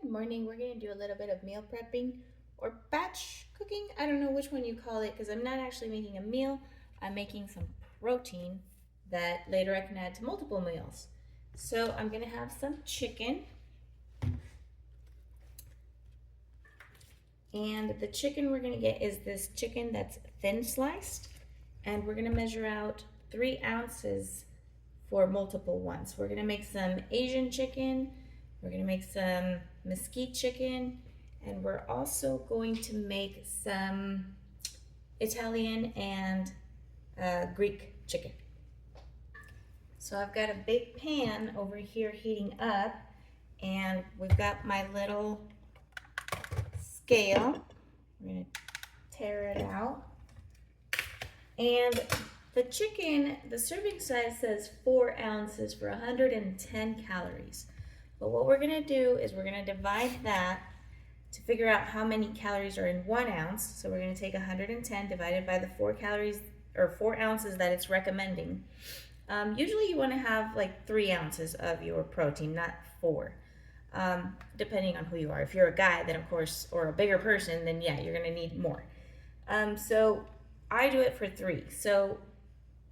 Good morning. We're going to do a little bit of meal prepping or batch cooking. I don't know which one you call it because I'm not actually making a meal. I'm making some protein that later I can add to multiple meals. So I'm going to have some chicken. And the chicken we're going to get is this chicken that's thin sliced. And we're going to measure out 3 ounces for multiple ones. We're going to make some Asian chicken. We're going to make some mesquite chicken, and we're also going to make some Italian and Greek chicken. So I've got a big pan over here heating up, and we've got my little scale. We're going to tear it out. And the chicken, the serving size says 4 ounces for 110 calories. But what we're gonna do is we're gonna divide that to figure out how many calories are in 1 ounce. So we're gonna take 110 divided by the 4 calories or 4 ounces that it's recommending. Usually you wanna have like 3 ounces of your protein, not 4, depending on who you are. If you're a guy, then of course, or a bigger person, then yeah, you're gonna need more. So I do it for 3. So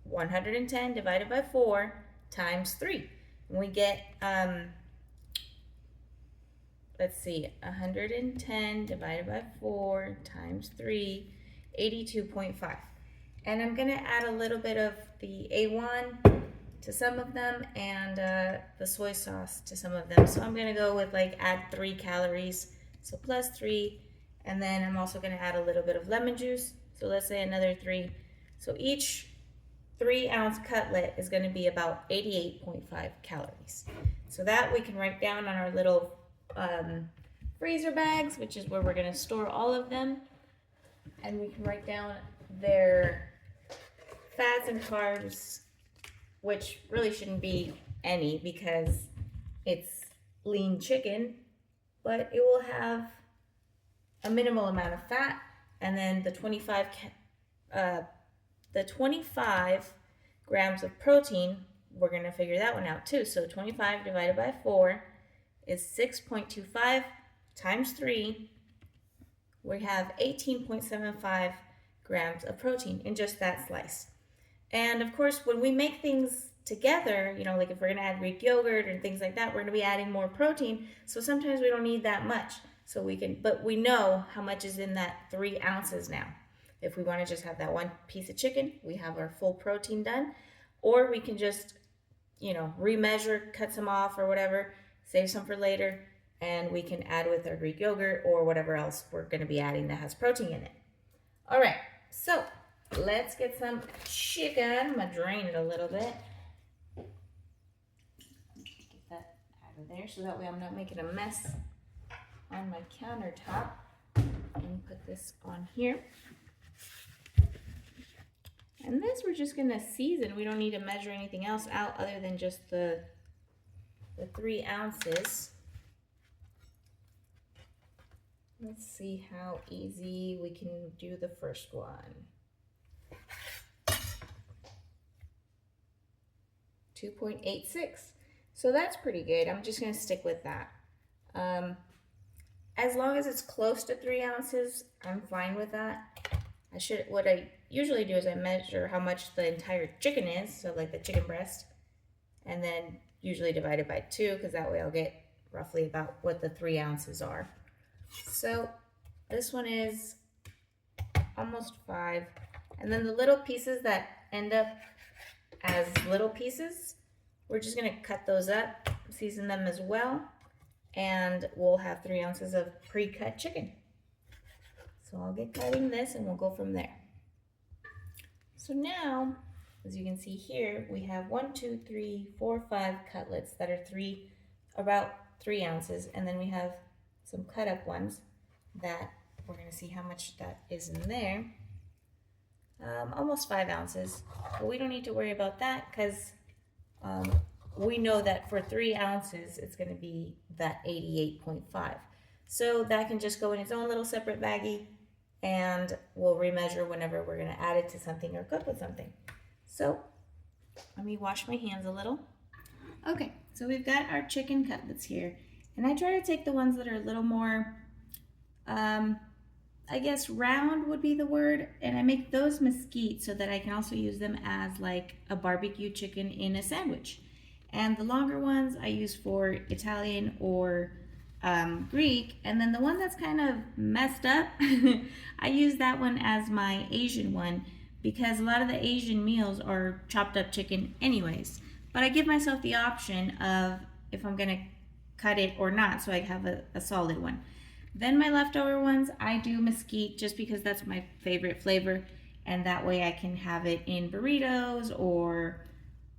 110 divided by 4 times 3. And we get, let's see, 110 divided by 4 times 3, 82.5. And I'm going to add a little bit of the A1 to some of them and the soy sauce to some of them. So I'm going to go with like add 3 calories, so plus 3. And then I'm also going to add a little bit of lemon juice. So let's say another 3. So each 3-ounce cutlet is going to be about 88.5 calories. So that we can write down on our little freezer bags, which is where we're going to store all of them. And we can write down their fats and carbs, which really shouldn't be any because it's lean chicken, but it will have a minimal amount of fat. And then the 25 grams of protein, we're going to figure that one out too. So 25 divided by 4 is 6.25 times 3. We have 18.75 grams of protein in just that slice. And of course, when we make things together, you know, like if we're going to add Greek yogurt and things like that, we're going to be adding more protein. So sometimes we don't need that much. So we can, but we know how much is in that 3 ounces now. If we want to just have that one piece of chicken, we have our full protein done. Or we can just, you know, remeasure, cut some off or whatever, save some for later, and we can add with our Greek yogurt or whatever else we're going to be adding that has protein in it. All right, so let's get some chicken. I'm going to drain it a little bit. Get that out of there so that way I'm not making a mess on my countertop. Let me put this on here. And this we're just gonna season. We don't need to measure anything else out other than just the 3 ounces. Let's see how easy we can do the first one. 2.86. So that's pretty good. I'm just gonna stick with that. As long as it's close to 3 ounces, I'm fine with that. What I usually do is I measure how much the entire chicken is, so like the chicken breast, and then usually divide it by 2, because that way I'll get roughly about what the 3 ounces are. So this one is almost 5. And then the little pieces that end up as little pieces, we're just gonna cut those up, season them as well, and we'll have 3 ounces of pre-cut chicken. So I'll get cutting this and we'll go from there. So now, as you can see here, we have 1, 2, 3, 4, 5 cutlets that are about 3 ounces. And then we have some cut up ones that we're gonna see how much that is in there. Almost 5 ounces, but we don't need to worry about that because we know that for 3 ounces, it's gonna be that 88.5. So that can just go in its own little separate baggie, and we'll remeasure whenever we're gonna add it to something or cook with something. So let me wash my hands a little. Okay, so we've got our chicken cutlets here, And I try to take the ones that are a little more, I guess round would be the word, and I make those mesquite so that I can also use them as like a barbecue chicken in a sandwich. And the longer ones I use for Italian or Greek, and then the one that's kind of messed up, I use that one as my Asian one because a lot of the Asian meals are chopped up chicken anyways. But I give myself the option of if I'm gonna cut it or not, so I have a solid one. Then my leftover ones, I do mesquite just because that's my favorite flavor, and that way I can have it in burritos or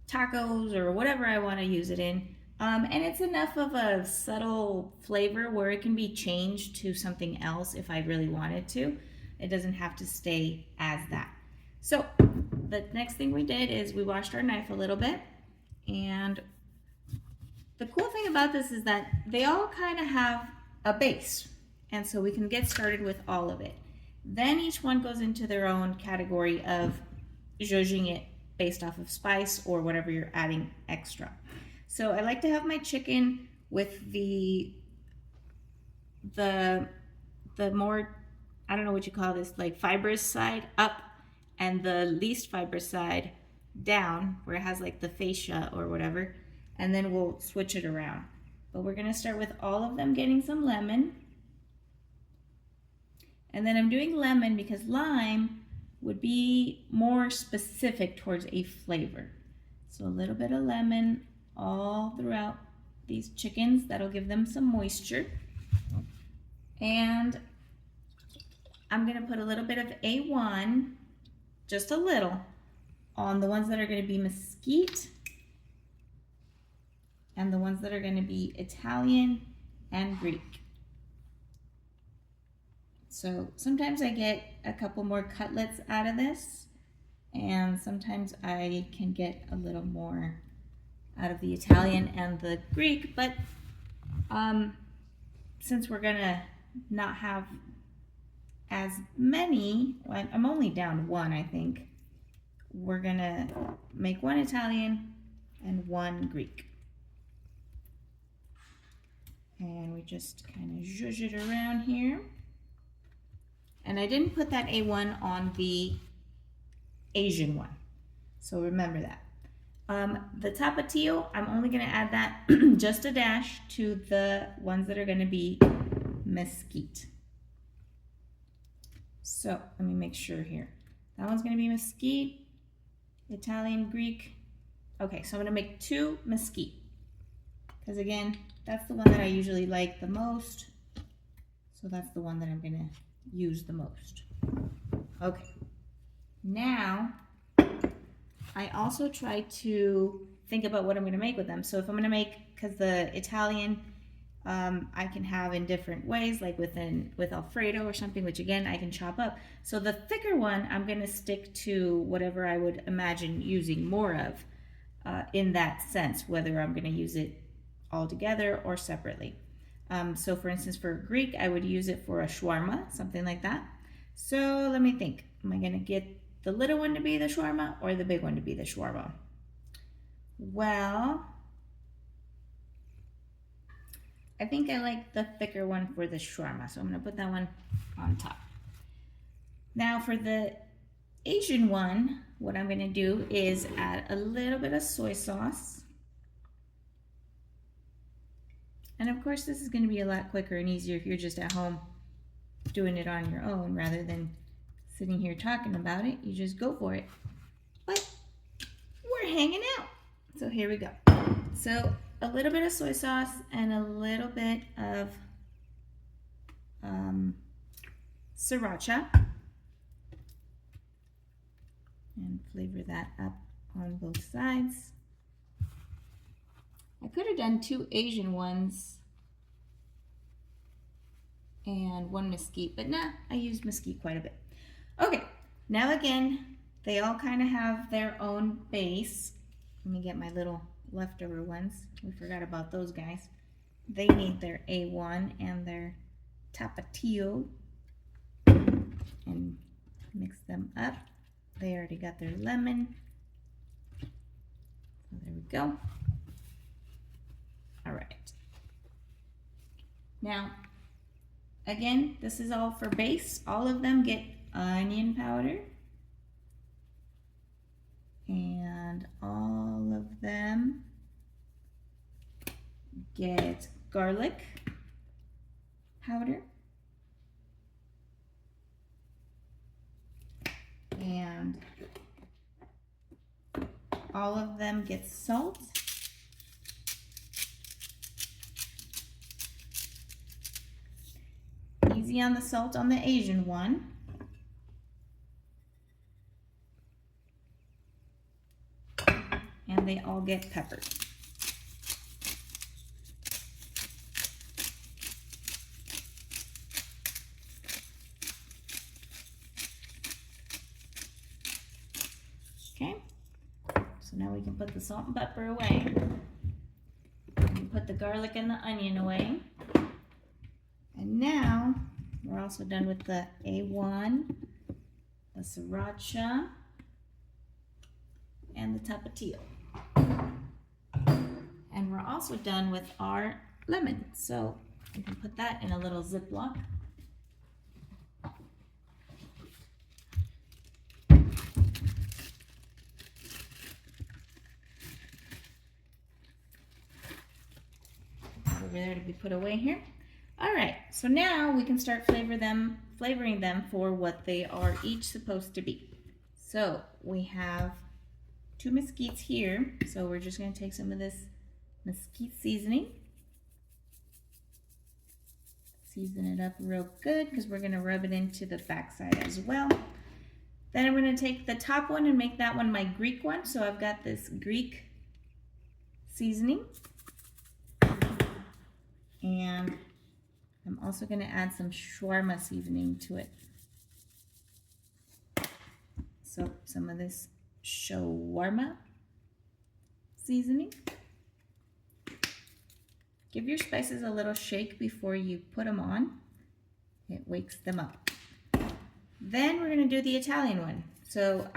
tacos or whatever I want to use it in. And it's enough of a subtle flavor where it can be changed to something else if I really wanted to. It doesn't have to stay as that. So the next thing we did is we washed our knife a little bit, and the cool thing about this is that they all kind of have a base, and so we can get started with all of it. Then each one goes into their own category of judging it based off of spice or whatever you're adding extra. So I like to have my chicken with the more, I don't know what you call this, like fibrous side up, and the least fibrous side down, where it has like the fascia or whatever, and then we'll switch it around. But we're gonna start with all of them getting some lemon. And then I'm doing lemon because lime would be more specific towards a flavor. So a little bit of lemon all throughout these chickens. That'll give them some moisture. And I'm gonna put a little bit of A1, just a little, on the ones that are gonna be mesquite and the ones that are gonna be Italian and Greek. So sometimes I get a couple more cutlets out of this, and sometimes I can get a little more out of the Italian and the Greek, but since we're gonna not have as many, well, I'm only down one, I think, we're gonna make one Italian and one Greek. And we just kind of zhuzh it around here. And I didn't put that A1 on the Asian one, so remember that. The tapatio, I'm only gonna add that just a dash to the ones that are gonna be mesquite. So let me make sure here. That one's gonna be mesquite, Italian, Greek. Okay, so I'm gonna make 2 mesquite, because again, that's the one that I usually like the most. So that's the one that I'm gonna use the most. Okay, now I also try to think about what I'm going to make with them. So if I'm going to make, because the Italian I can have in different ways, like with Alfredo or something, which again I can chop up. So the thicker one, I'm going to stick to whatever I would imagine using more of in that sense, whether I'm going to use it all together or separately. So for instance, for Greek, I would use it for a shawarma, something like that. So let me think. Am I going to get the little one to be the shawarma or the big one to be the shawarma? Well, I think I like the thicker one for the shawarma, so I'm going to put that one on top. Now for the Asian one, what I'm going to do is add a little bit of soy sauce. And of course, this is going to be a lot quicker and easier if you're just at home doing it on your own rather than sitting here talking about it. You just go for it. But we're hanging out. So here we go. So a little bit of soy sauce and a little bit of sriracha. And flavor that up on both sides. I could have done 2 Asian ones and 1 mesquite, but nah, I used mesquite quite a bit. Okay, now again, they all kind of have their own base. Let me get my little leftover ones. We forgot about those guys. They need their A1 and their tapatio, and mix them up. They already got their lemon. So there we go. All right. Now, again, this is all for base. All of them get onion powder. And all of them get garlic powder. And all of them get salt. Easy on the salt on the Asian one. And they all get peppered. Okay, so now we can put the salt and pepper away. And put the garlic and the onion away. And now we're also done with the A1, the sriracha, and the tapatio. And we're also done with our lemon. So we can put that in a little Ziploc. Over there to be put away here. All right, so now we can start flavoring them for what they are each supposed to be. So we have 2 mesquites here. So we're just going to take some of this mesquite seasoning. Season it up real good because we're going to rub it into the backside as well. Then I'm going to take the top one and make that one my Greek one. So I've got this Greek seasoning. And I'm also going to add some shawarma seasoning to it. So some of this shawarma seasoning. Give your spices a little shake before you put them on. It wakes them up. Then we're going to do the Italian one. So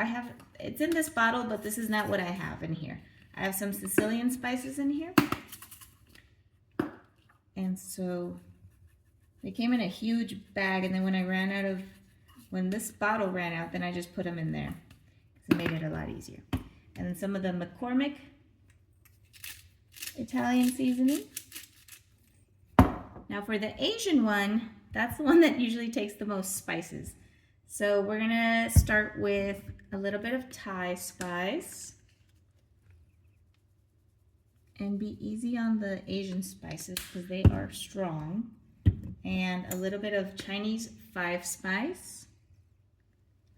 it's in this bottle, but this is not what I have in here. I have some Sicilian spices in here. And so they came in a huge bag, and then when this bottle ran out, then I just put them in there. It made it a lot easier. And then some of the McCormick Italian seasoning. Now for the Asian one, that's the one that usually takes the most spices. So we're gonna start with a little bit of Thai spice. And be easy on the Asian spices because they are strong. And a little bit of Chinese 5-spice.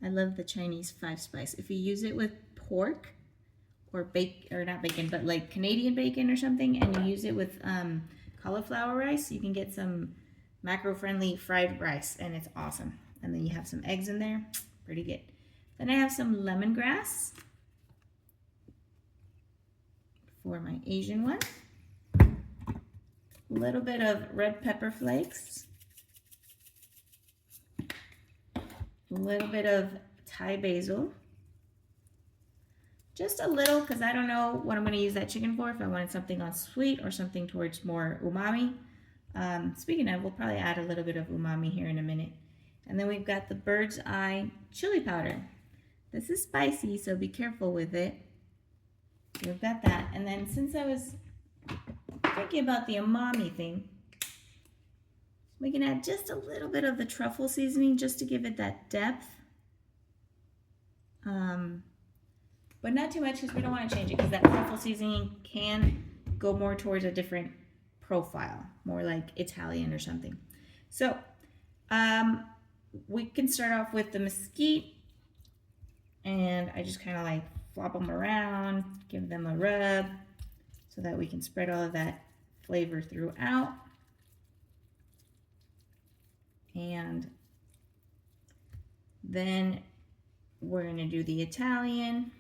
I love the Chinese 5-spice. If you use it with pork or not bacon, but like Canadian bacon or something, and you use it with cauliflower rice, you can get some macro-friendly fried rice, and it's awesome. And then you have some eggs in there, pretty good. Then I have some lemongrass for my Asian one. A little bit of red pepper flakes. A little bit of Thai basil. Just a little, because I don't know what I'm going to use that chicken for, if I wanted something on sweet or something towards more umami. Speaking of, we'll probably add a little bit of umami here in a minute. And then we've got the Bird's Eye chili powder. This is spicy, so be careful with it. We've got that. And then since I was thinking about the umami thing, we can add just a little bit of the truffle seasoning just to give it that depth. But not too much because we don't want to change it, because that truffle seasoning can go more towards a different profile, more like Italian or something. So we can start off with the mesquite, and I just kind of like flop them around, give them a rub so that we can spread all of that flavor throughout. And then we're going to do the Italian.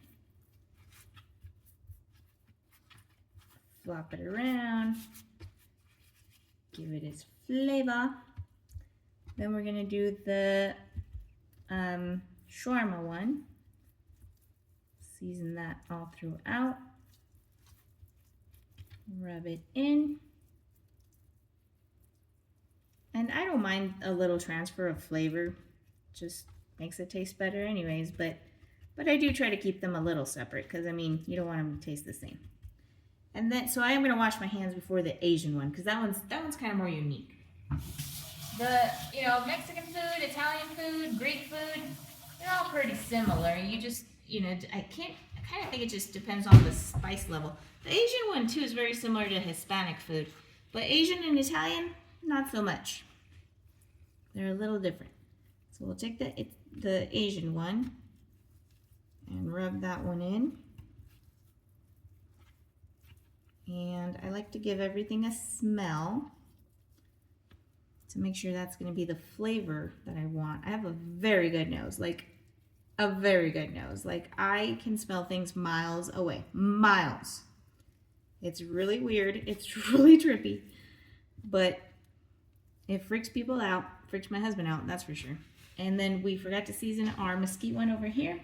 Flop it around, give it its flavor. Then we're going to do the shawarma one. Season that all throughout. Rub it in. And I don't mind a little transfer of flavor. Just makes it taste better anyways, but I do try to keep them a little separate because, I mean, you don't want them to taste the same. And then, so I am going to wash my hands before the Asian one because that one's kind of more unique. The, you know, Mexican food, Italian food, Greek food, they're all pretty similar. You just, you know, I kind of think it just depends on the spice level. The Asian one too is very similar to Hispanic food, but Asian and Italian, not so much. They're a little different. So we'll take the Asian one and rub that one in. And I like to give everything a smell to make sure that's going to be the flavor that I want. I have a very good nose, like a very good nose. Like I can smell things miles away, miles. It's really weird. It's really trippy, but it freaks people out, freaks my husband out, that's for sure. And then we forgot to season our mesquite one over here.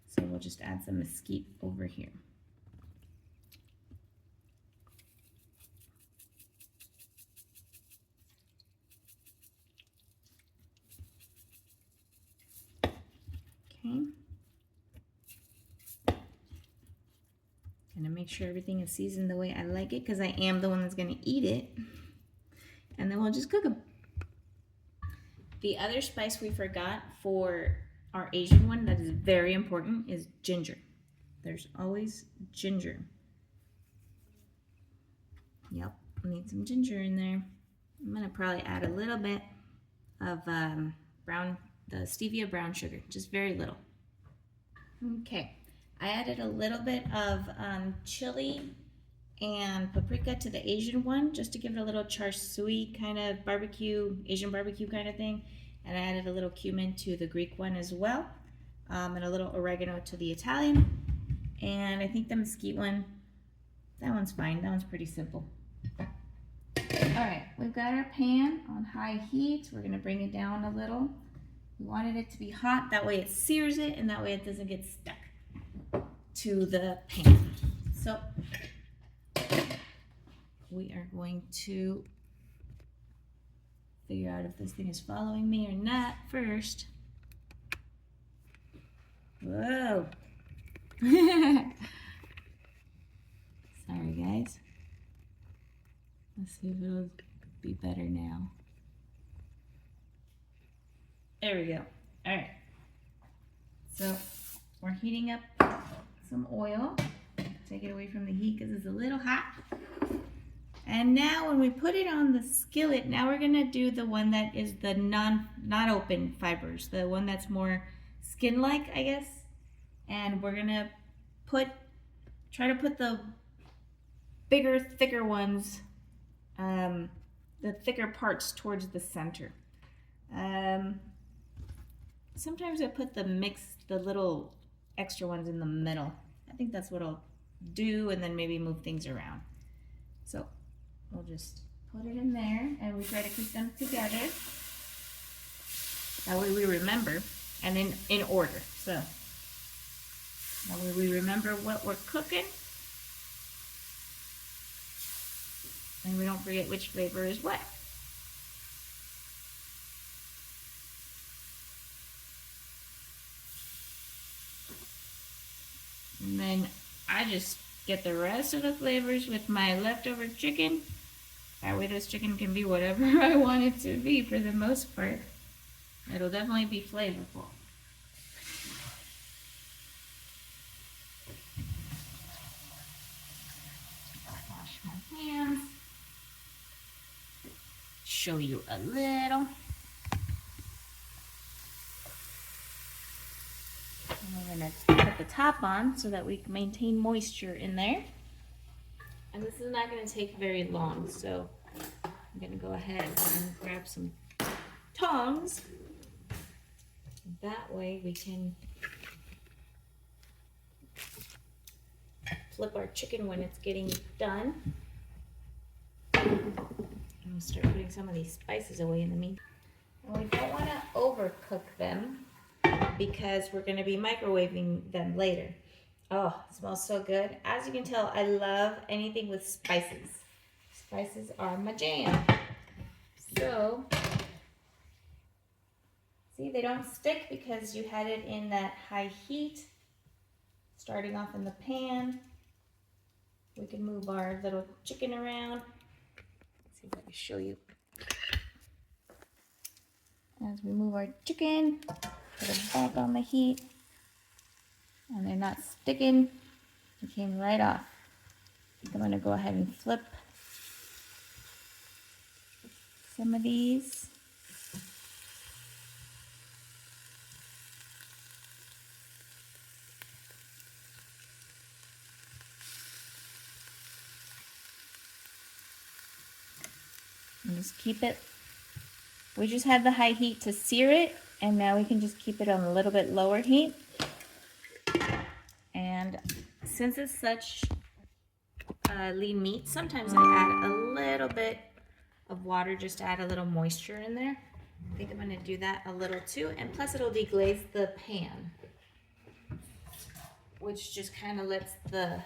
So we'll just add some mesquite over here. Okay. Gonna make sure everything is seasoned the way I like it because I am the one that's gonna eat it. And then we'll just cook them. The other spice we forgot for our Asian one that is very important is ginger. There's always ginger. Yep, need some ginger in there. I'm gonna probably add a little bit of the stevia brown sugar, just very little. Okay, I added a little bit of chili and paprika to the Asian one just to give it a little char siu kind of barbecue, Asian barbecue kind of thing. And I added a little cumin to the Greek one as well, and a little oregano to the Italian. And I think the mesquite one, that one's fine. That one's pretty simple. All right, we've got our pan on high heat. We're gonna bring it down a little. We wanted it to be hot, that way it sears it, and that way it doesn't get stuck to the pan. So we are going to figure out if this thing is following me or not first. Whoa. Sorry guys. Let's see if it'll be better now. There we go. All right. So we're heating up some oil. Take it away from the heat because it's a little hot. And now when we put it on the skillet, now we're gonna do the one that is the not open fibers, the one that's more skin-like, I guess. And we're gonna try to put the bigger, thicker ones, the thicker parts towards the center. Sometimes I put the little extra ones in the middle. I think that's what I'll do, and then maybe move things around. So we'll just put it in there, and we try to keep them together. That way we remember, and in order. So that way we remember what we're cooking, and we don't forget which flavor is what. And then I just get the rest of the flavors with my leftover chicken. That way this chicken can be whatever I want it to be for the most part. It'll definitely be flavorful. Wash my hands. Show you a little. And we're going to put the top on so that we can maintain moisture in there. And this is not going to take very long, so I'm going to go ahead and grab some tongs. That way we can flip our chicken when it's getting done. And we'll start putting some of these spices away in the meantime. And we don't want to overcook them because we're going to be microwaving them later. Oh, it smells so good. As you can tell, I love anything with spices. Spices are my jam. So See, they don't stick because you had it in that high heat, starting off in the pan. We can move our little chicken around. Let's see if I can show you. As we move our chicken, put it back on the heat, and they're not sticking. It came right off. I'm gonna go ahead and flip some of these. And just keep it, we just had the high heat to sear it, and now we can just keep it on a little bit lower heat. And since it's such lean meat, sometimes I add a little bit of water just to add a little moisture in there. I think I'm going to do that a little too, and plus it'll deglaze the pan, which just kind of lets the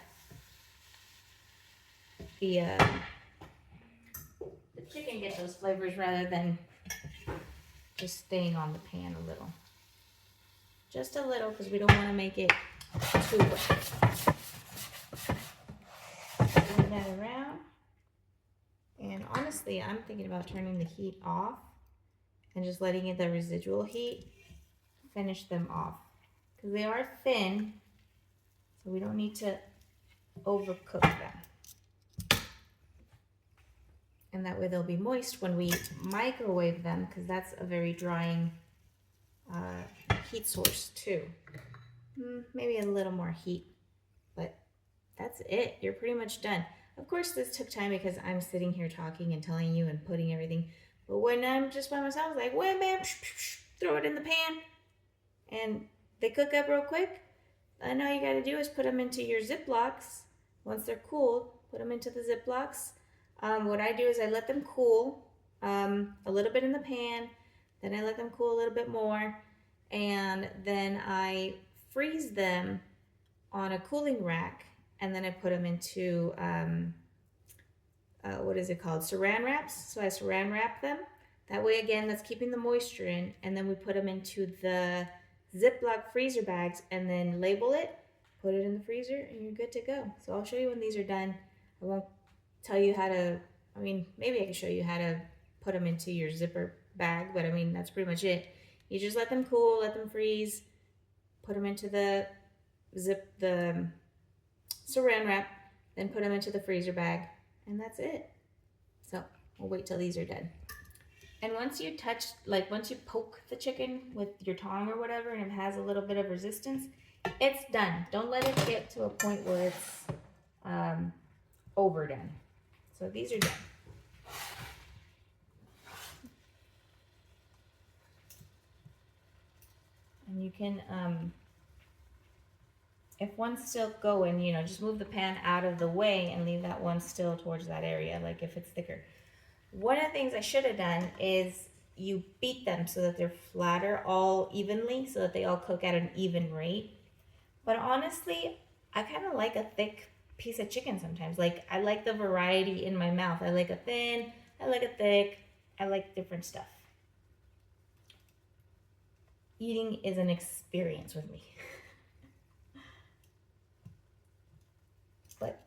chicken get those flavors rather than just staying on the pan a little. Just a little, because we don't want to make it too wet. Turn that around. And honestly, I'm thinking about turning the heat off and just letting it, the residual heat, finish them off. Because they are thin, so we don't need to overcook them. And that way they'll be moist when we microwave them, because that's a very drying heat source too. Maybe a little more heat, but that's it. You're pretty much done. Of course, this took time because I'm sitting here talking and telling you and putting everything. But when I'm just by myself, I was like, wham, bam, throw it in the pan, and they cook up real quick. And all you got to do is put them into your Ziplocs. Once they're cooled, put them into the Ziplocs. What I do is I let them cool a little bit in the pan, then I let them cool a little bit more, and then I freeze them on a cooling rack, and then I put them into, what is it called, saran wraps. So I saran wrap them. That way, again, that's keeping the moisture in, and then we put them into the Ziploc freezer bags and then label it, put it in the freezer, and you're good to go. So I'll show you when these are done. I won't tell you how to, I mean, maybe I can show you how to put them into your zipper bag, but I mean, that's pretty much it. You just let them cool, let them freeze, put them into the saran wrap, then put them into the freezer bag, and that's it. So we'll wait till these are done. And once you touch, like once you poke the chicken with your tongue or whatever, and it has a little bit of resistance, it's done. Don't let it get to a point where it's overdone. So these are done. And you can, if one's still going, you know, just move the pan out of the way and leave that one still towards that area, like if it's thicker. One of the things I should have done is you beat them so that they're flatter all evenly, so that they all cook at an even rate. But honestly, I kind of like a thick piece of chicken sometimes. Like, I like the variety in my mouth. I like a thin, I like a thick, I like different stuff. Eating is an experience with me. But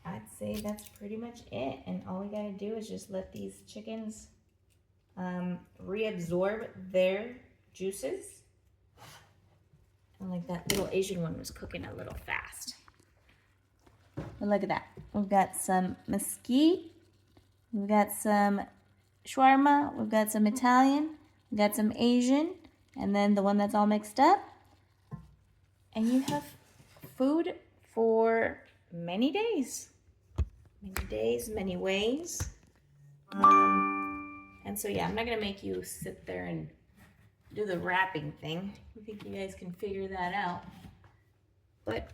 I'd say that's pretty much it. And all we gotta do is just let these chickens reabsorb their juices. And like that little Asian one was cooking a little fast. But look at that. We've got some mesquite. We've got some shawarma. We've got some Italian. We've got some Asian. And then the one that's all mixed up. And you have food for many days. Many days, many ways. And so yeah, I'm not going to make you sit there and do the wrapping thing. I think you guys can figure that out. But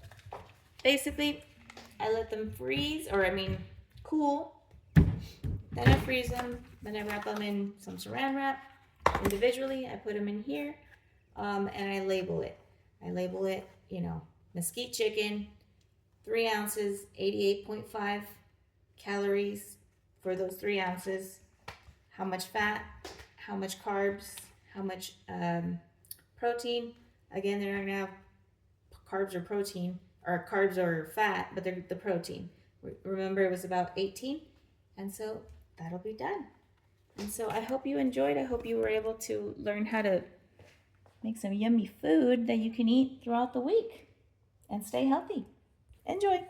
basically, I let them freeze, or I mean cool. Then I freeze them. Then I wrap them in some saran wrap individually. I put them in here, and I label it. I label it, you know, mesquite chicken, 3 ounces, 88.5 calories for those 3 ounces. How much fat, how much carbs, how much protein. Again, they're not going to have carbs or protein, or carbs or fat, but they're the protein. Remember, it was about 18, and so that'll be done. And so I hope you enjoyed. I hope you were able to learn how to make some yummy food that you can eat throughout the week and stay healthy. Enjoy.